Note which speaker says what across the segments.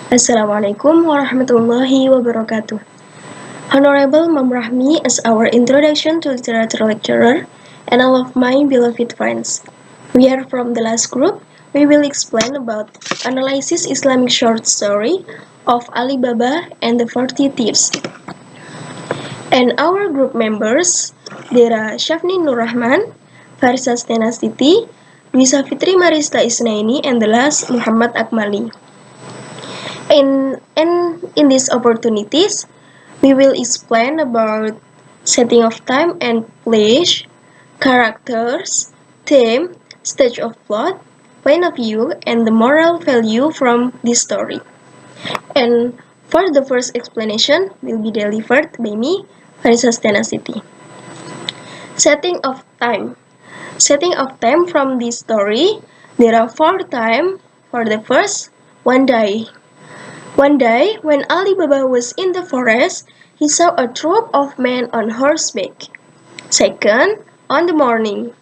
Speaker 1: Assalamualaikum warahmatullahi wabarakatuh. Honorable Mam Rahmi as our introduction to literature lecturer and all of my beloved friends. We are from the last group. We will explain about analysis Islamic short story of Ali Baba and the 40 Thieves. And our group members, there are Shafni Nur Rahman, Farisa Stenastiti, Luisa Fitri Marista Isnaini, and the last Muhammad Akmali. In these opportunities, we will explain about setting of time and place, characters, theme, stage of plot, point of view, and the moral value from this story. And for the first explanation will be delivered by me, Farisa Stenastiti. Setting of time. Setting of time from this story, there are 4 times. For the first, one day. One day, when Ali Baba was in the forest, he saw a troop of men on horseback. Second, on the morning.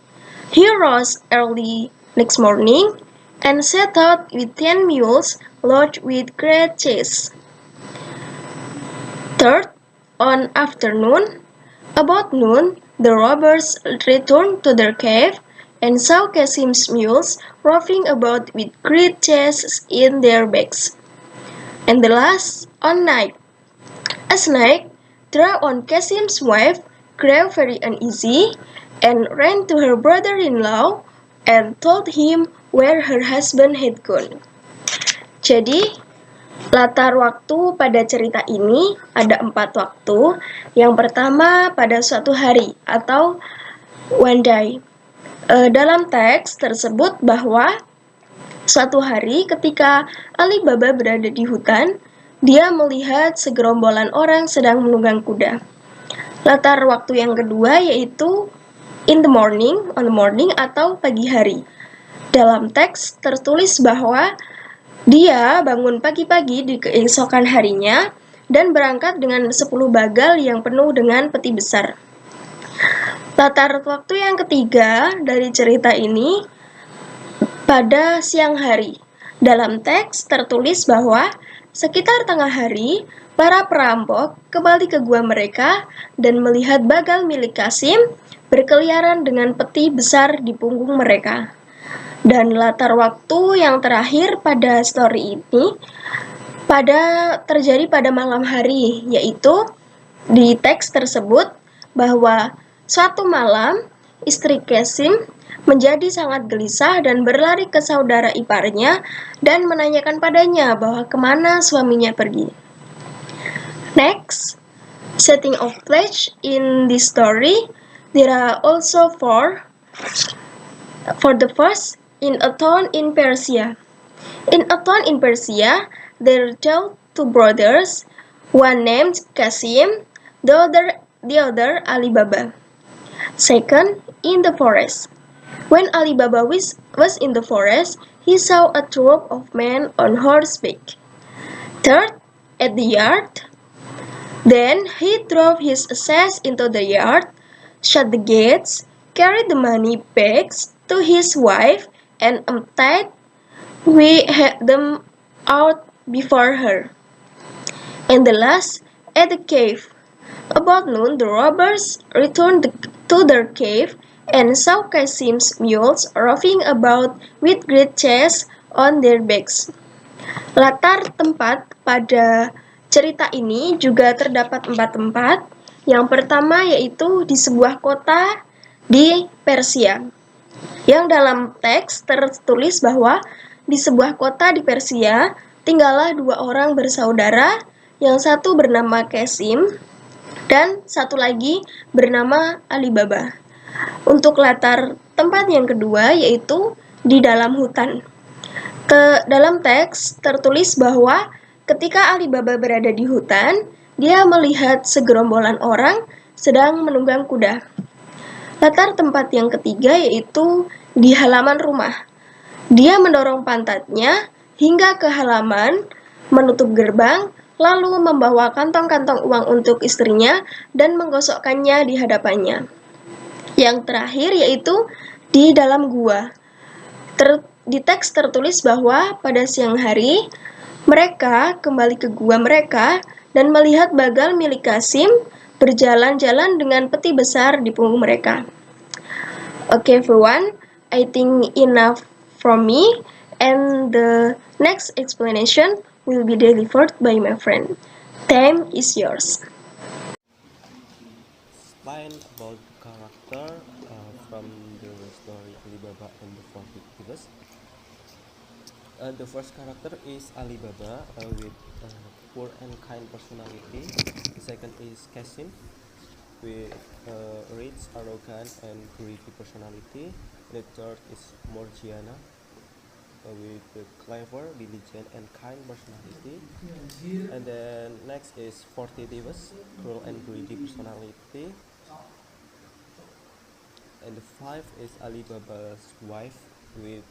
Speaker 1: He rose early next morning and set out with 10 mules loaded with great cheese. Third, on afternoon. About noon, the robbers returned to their cave and saw Kasim's mules roving about with great chests in their backs. And the last, on night. A snake, drew on Kasim's wife, grew very uneasy and ran to her brother-in-law and told him where her husband had gone. Jadi, latar waktu pada cerita ini ada 4 waktu. Yang pertama pada suatu hari atau one day. Dalam teks tersebut bahwa suatu hari ketika Ali Baba berada di hutan, dia melihat segerombolan orang sedang menunggang kuda. Latar waktu yang kedua yaitu on the morning atau pagi hari. Dalam teks tertulis bahwa dia bangun pagi-pagi di keesokan harinya dan berangkat dengan 10 bagal yang penuh dengan peti besar. Latar waktu yang ketiga dari cerita ini pada siang hari. Dalam teks tertulis bahwa sekitar tengah hari, para perampok kembali ke gua mereka dan melihat bagal milik Kasim berkeliaran dengan peti besar di punggung mereka. Dan latar waktu yang terakhir pada story ini terjadi pada malam hari, yaitu di teks tersebut bahwa suatu malam istri Kasim menjadi sangat gelisah dan berlari ke saudara iparnya dan menanyakan padanya bahwa kemana suaminya pergi. Next, setting of place in this story, there are also 4. For the first, in a town in Persia. In a town in Persia, there are 2 brothers, one named Kasim, the other Ali Baba. Second, in the forest. When Ali Baba was in the forest, he saw a troop of men on horseback. Third, at the yard. Then he drove his asses into the yard, shut the gates, carried the money bags to his wife, and untied them out before her. And the last, at the cave. About noon, the robbers returned to their cave and saw Kasim's mules roving about with great chests on their backs. Latar tempat pada cerita ini juga terdapat 4 tempat. Yang pertama yaitu di sebuah kota di Persia. Yang dalam teks tertulis bahwa di sebuah kota di Persia tinggallah 2 orang bersaudara, yang satu bernama Kasim dan satu lagi bernama Ali Baba. Untuk latar tempat yang kedua yaitu di dalam hutan. Dalam teks tertulis bahwa ketika Ali Baba berada di hutan, dia melihat segerombolan orang sedang menunggang kuda. Latar tempat yang ketiga yaitu di halaman rumah. Dia mendorong pantatnya hingga ke halaman, menutup gerbang, lalu membawa kantong-kantong uang untuk istrinya dan menggosokkannya di hadapannya. Yang terakhir yaitu di dalam gua. Di teks tertulis bahwa pada siang hari, Mereka kembali ke gua mereka dan melihat bagal milik Kasim berjalan-jalan dengan peti besar di punggung mereka. Okay, everyone, I think enough from me, and the next explanation will be delivered by my friend. Time is yours.
Speaker 2: Explain about the character from the story Alibaba and the 40 Thieves. The first character is Alibaba with poor and kind personality. The second is Kasim with rich, arrogant, and greedy personality. The third is Morgiana with the clever, diligent, and kind personality. And then next is 40 Thieves, cruel and greedy personality. And the five is Alibaba's wife with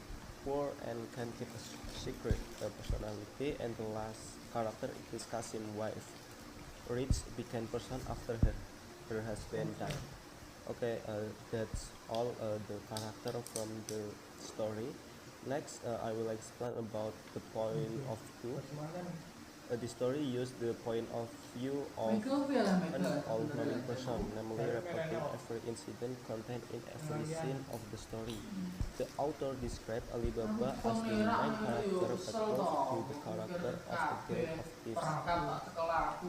Speaker 2: poor and can keep a secret personality. And the last character is Kasim wife, rich became person after her husband died. Okay, that's all the character from the story. Next, I will explain about the point of view. The story used the point of view of an all-knowing person, namely reporting every incident contained in every scene of the story. The author described Alibaba as the main character but close to the character of a gang of thieves.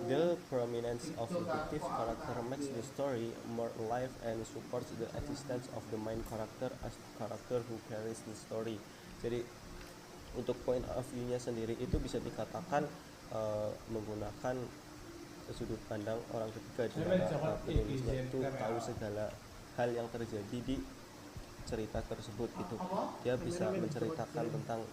Speaker 2: The prominence of the thief character makes the story more alive and supports the existence of the main character as the character who carries the story. Jadi untuk point of view-nya sendiri itu bisa dikatakan menggunakan sudut pandang orang ketiga, di mana penulisnya itu tahu segala hal yang terjadi di cerita tersebut gitu. Dia bisa menceritakan tentang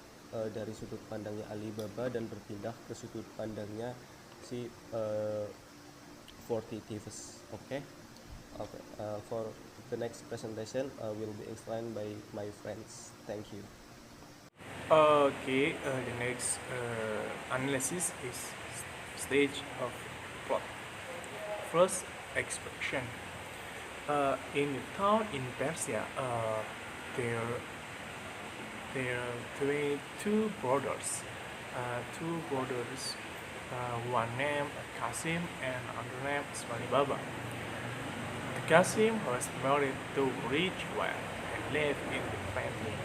Speaker 2: dari sudut pandangnya Alibaba dan berpindah ke sudut pandangnya si 40 Thieves. Okay. For the next presentation will be explained by my friends. Thank you.
Speaker 3: Okay, the next analysis is stage of plot. First, expression. In the town in Persia, there were two brothers. One named Qasim and another named Alibaba. Qasim was married to a rich wife and lived in the family,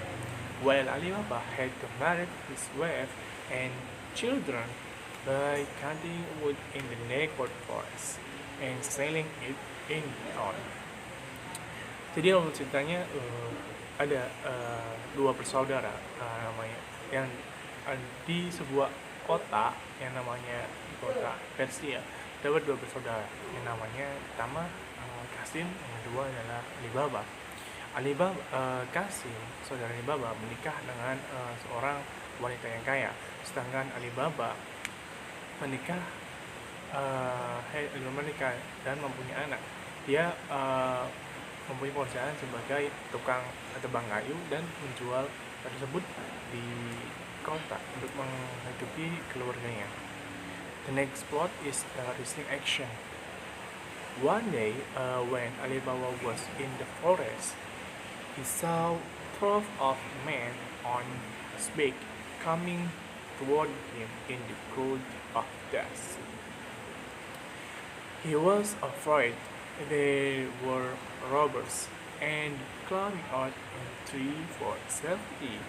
Speaker 3: while Alibaba had to marry his wife and children by cutting wood in the neighborhood forest and selling it in town. Jadi dalam ceritanya ada dua bersaudara namanya yang di sebuah kota yang namanya kota Persia. Dapat dua bersaudara yang namanya pertama Qasim, yang kedua adalah Alibaba. Qasim, saudara Alibaba, menikah dengan seorang wanita yang kaya, sedangkan Alibaba menikah dan mempunyai anak. Dia mempunyai pekerjaan sebagai tukang tebang kayu dan menjual tersebut di kota untuk menghidupi keluarganya. The next plot is rising action. One day, when Alibaba was in the forest, he saw 12 of men on horseback coming toward him in the cold of dusk. He was afraid they were robbers and climbed out a tree for safety.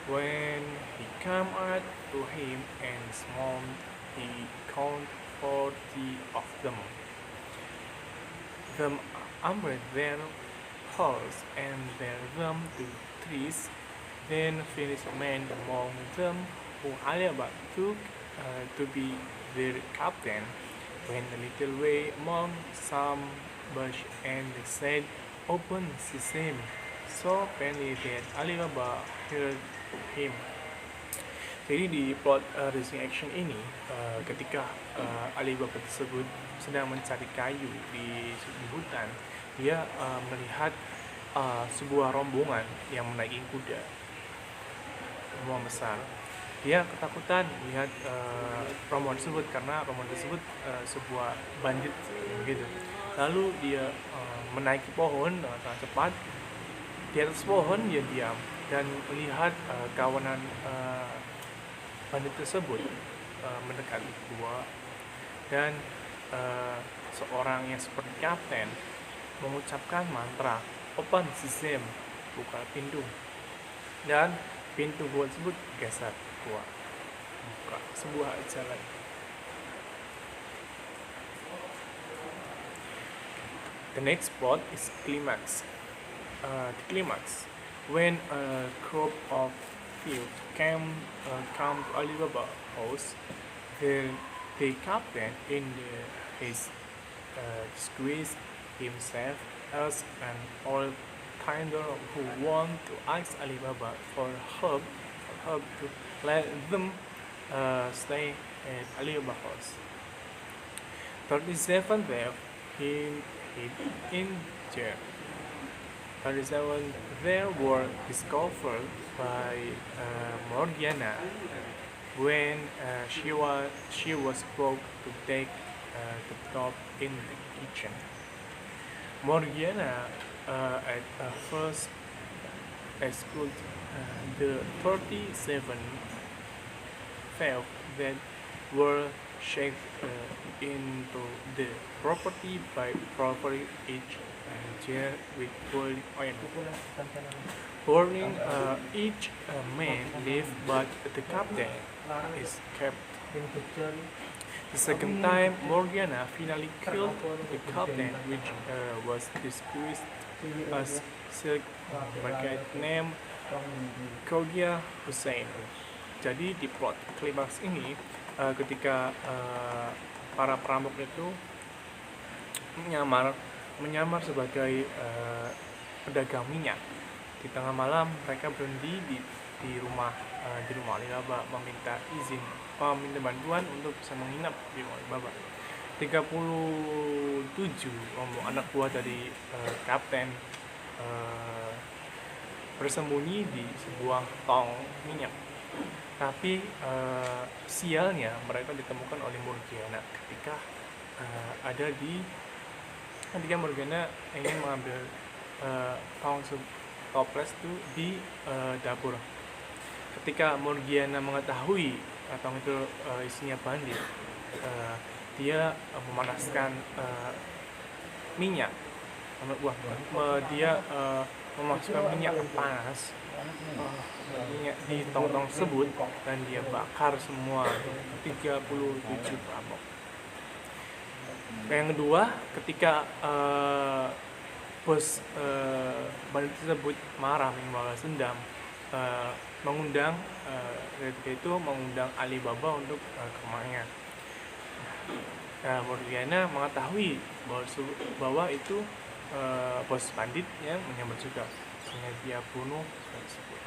Speaker 3: When he came out to him and smiled, he counted 40 of them. Them armed their horse and led them to trees. Then finished men among them who Alibaba took to be their captain. Went a little way among some bush and they said, "Open sesame," so plainly that Alibaba heard him. Jadi di plot rising action ini, ketika Alibaba tersebut sedang mencari kayu di hutan, dia melihat sebuah rombongan yang menaiki kuda, rombongan besar. Dia ketakutan melihat rombongan tersebut karena rombongan tersebut sebuah bandit gitu. Lalu dia menaiki pohon dengan sangat cepat. Di atas pohon dia diam dan melihat kawanan bandit tersebut mendekati gua dan seorang yang seperti kapten mengucapkan mantra open sesame, buka pintu, dan pintu gua tersebut geser gua buka sebuah jalan. The next plot is climax. The climax, when a group of thieves come to Alibaba house, the captain, in his disguise himself as an old timer who want to ask Alibaba for help to let them stay at Alibaba house. 37 there hid in jail. 37 there were discovered by Morgiana when she was about to take the top in the kitchen. Morgiana at first excluded the 37 theft that were shaped into the property by property each jar with boiling oil. Burning each man live, but the captain is kept. The second time, Morgiana finally killed the captain, which was disguised as Silk Brigade named Kogia Hussein. Jadi di plot klimaks ini, ketika para perampok itu menyamar sebagai pedagang minyak, di tengah malam mereka berhenti di rumah Alibaba, meminta bantuan untuk bisa menginap di rumah Alibaba. 37 anak buah dari kapten bersembunyi di sebuah tong minyak. Tapi sialnya mereka ditemukan oleh Morgiana ketika Morgiana ingin mengambil tong toples itu di dapur. Ketika Morgiana mengetahui tong itu isinya bandit, dia memanaskan minyak. Dia memasukkan minyak panas minyak di tong-tong tersebut dan dia bakar semua 37 perampok. Yang kedua, ketika bos bandit tersebut marah, membalas dendam, mengundang Alibaba untuk ke rumahnya. Morgiana mengetahui bahwa itu bos bandit yang menyamar juga, sehingga dia bunuh tersebut.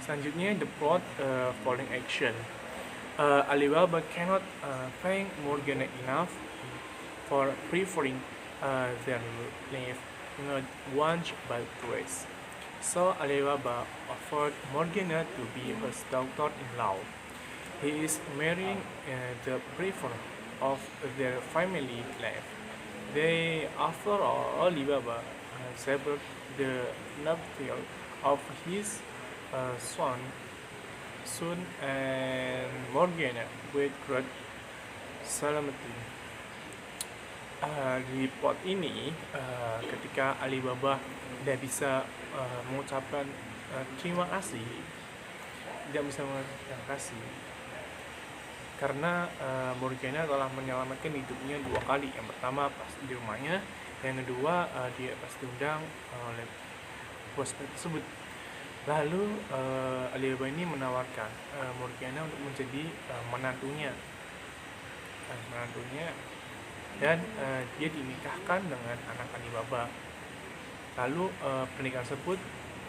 Speaker 3: Selanjutnya, the plot following action. Alibaba cannot thank Morgiana enough for preferring their life not once but twice. So Alibaba offered Morgiana to be his daughter-in-law. He is marrying the preferred of their family life. They offer Alibaba severed the nuptial of his son and Morgiana with great solemnity. Di plot ini, ketika Alibaba tidak bisa mengucapkan terima kasih karena Morgiana telah menyelamatkan hidupnya 2 kali. Yang pertama pas di rumahnya, yang kedua dia pas diundang oleh bos tersebut. Lalu Alibaba ini menawarkan Morgiana untuk menjadi menantunya dan dia dinikahkan dengan anak Alibaba. Lalu pernikahan tersebut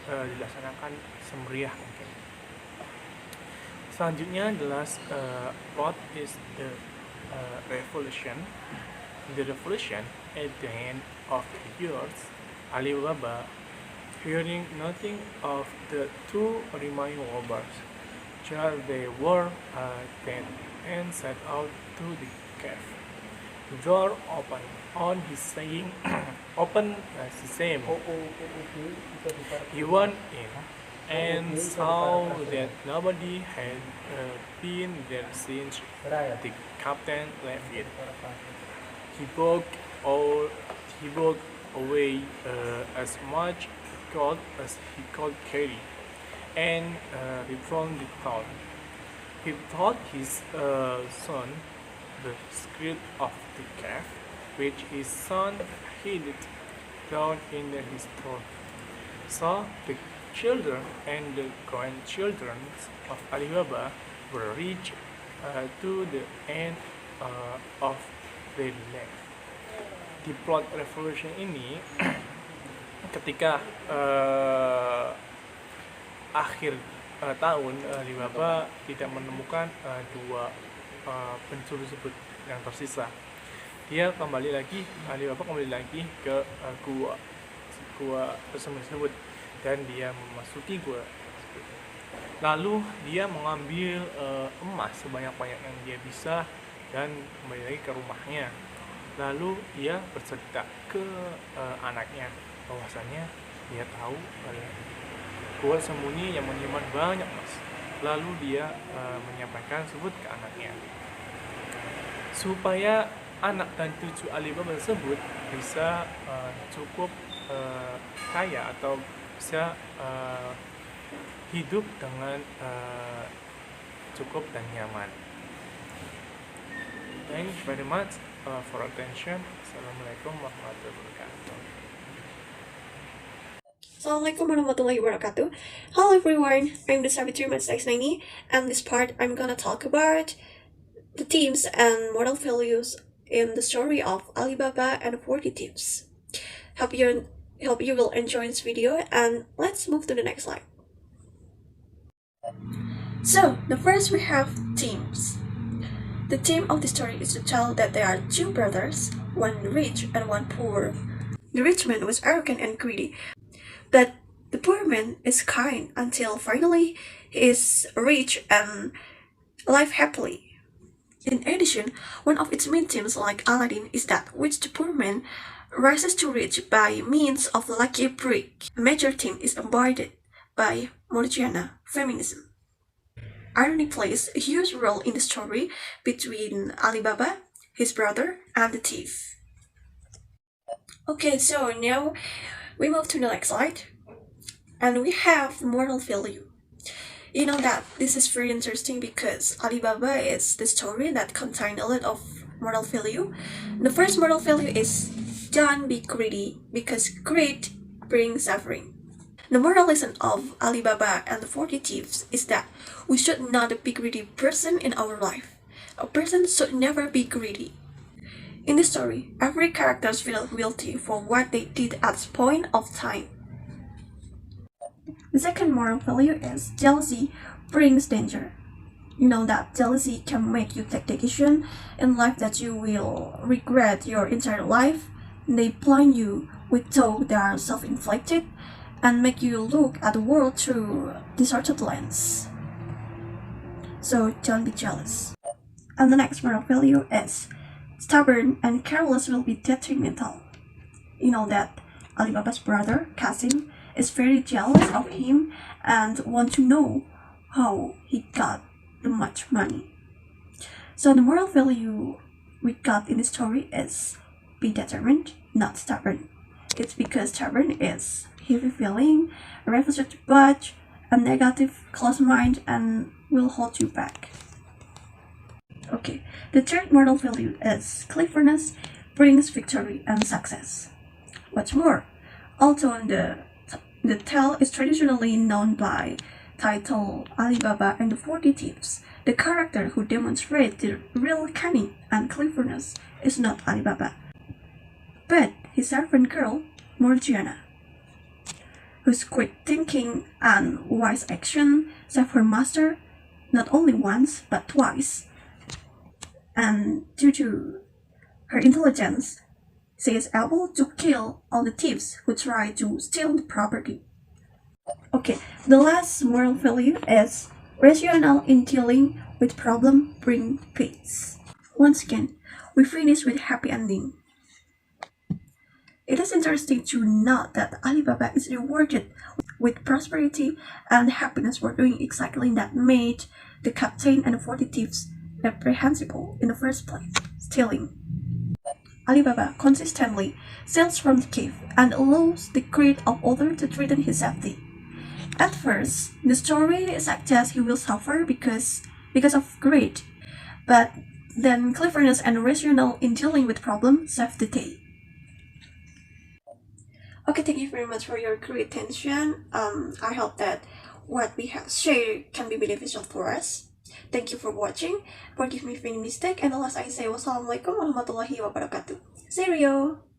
Speaker 3: dilaksanakan semeriah mungkin. Selanjutnya, the last plot is the revolution. The revolution at the end of the years, Alibaba, hearing nothing of the 2 remaining robbers, till they were dead, and set out to the cave. The door opened on his saying, "Open sesame." He went in, and saw that nobody had been there since the captain left it. He walked, all, he walked away as much gold as he could carry, and returned the town. He taught his son the secret of the cave, which his son hid down in his throat. So the children and the grandchildren of Alibaba were rich to the end of their life. Di plot revolution ini, ketika akhir tahun Alibaba tidak menemukan dua pencuri tersebut yang tersisa, Alibaba kembali lagi ke gua tersebut, dan dia memasuki gua tersebut. Lalu dia mengambil emas sebanyak-banyak yang dia bisa dan kembali lagi ke rumahnya. Lalu dia bercerita ke anaknya bahwasannya dia tahu gua sembunyi yang menyimpan banyak emas. Lalu dia menyampaikan tersebut ke anaknya, supaya anak dan cucu Alibaba tersebut bisa cukup kaya atau bisa hidup dengan cukup dan nyaman. Thank you very much for attention. Assalamualaikum warahmatullahi wabarakatuh.
Speaker 4: Assalamualaikum warahmatullahi wabarakatuh. Hello everyone, I'm the Savitri Max690, and this part I'm gonna talk about the themes and moral values in the story of Alibaba and the 40 Thieves. Hope you will enjoy this video, and let's move to the next slide. So, the first we have themes. The theme of the story is to tell that there are two brothers, one rich and one poor. The rich man was arrogant and greedy, but the poor man is kind until finally he is rich and live happily. In addition, one of its main themes, like Aladdin, is that which the poor man rises to rich by means of the lucky brick. A major theme is embodied by Morgiana, feminism. Irony plays a huge role in the story between Alibaba, his brother, and the thief. Okay, so now we move to the next slide, and we have the moral value. You know that this is very interesting because Alibaba is the story that contains a lot of moral value. The first moral value is don't be greedy, because greed brings suffering. The moral lesson of Alibaba and the 40 Thieves is that we should not be a greedy person in our life. A person should never be greedy. In the story, every character feels guilty for what they did at this point of time. The second moral value is jealousy brings danger. You know that jealousy can make you take decisions in life that you will regret your entire life. They blind you with thoughts that are self-inflicted and make you look at the world through distorted lens. So don't be jealous. And the next moral value is stubborn and careless will be detrimental. You know that Alibaba's brother, Kasim, is very jealous of him and want to know how he got the much money. So the moral value we got in the story is be determined, not stubborn. It's because stubborn is heavy feeling, a refusal to budge, a negative, closed mind, and will hold you back. Okay, the third moral value is cleverness brings victory and success. What's more, although the tale is traditionally known by title Alibaba and the 40 Thieves, the character who demonstrates the real cunning and cleverness is not Alibaba, but his servant girl, Morgiana, whose quick thinking and wise action saved her master not only once but twice. And due to her intelligence, she is able to kill all the thieves who try to steal the property. Okay, the last moral value is rational in dealing with problem bring peace. Once again, we finish with happy ending. It is interesting to note that Alibaba is rewarded with prosperity and happiness for doing exactly that made the captain and the 40 thieves reprehensible in the first place, stealing. Alibaba consistently steals from the cave and allows the greed of others to threaten his safety. At first, the story suggests he will suffer because of greed, but then cleverness and rationale in dealing with problems save the day. Okay, thank you very much for your great attention. I hope that what we have shared can be beneficial for us. Thank you for watching. Forgive me for any mistake. And the last I say, wassalamualaikum warahmatullahi wabarakatuh. Serio!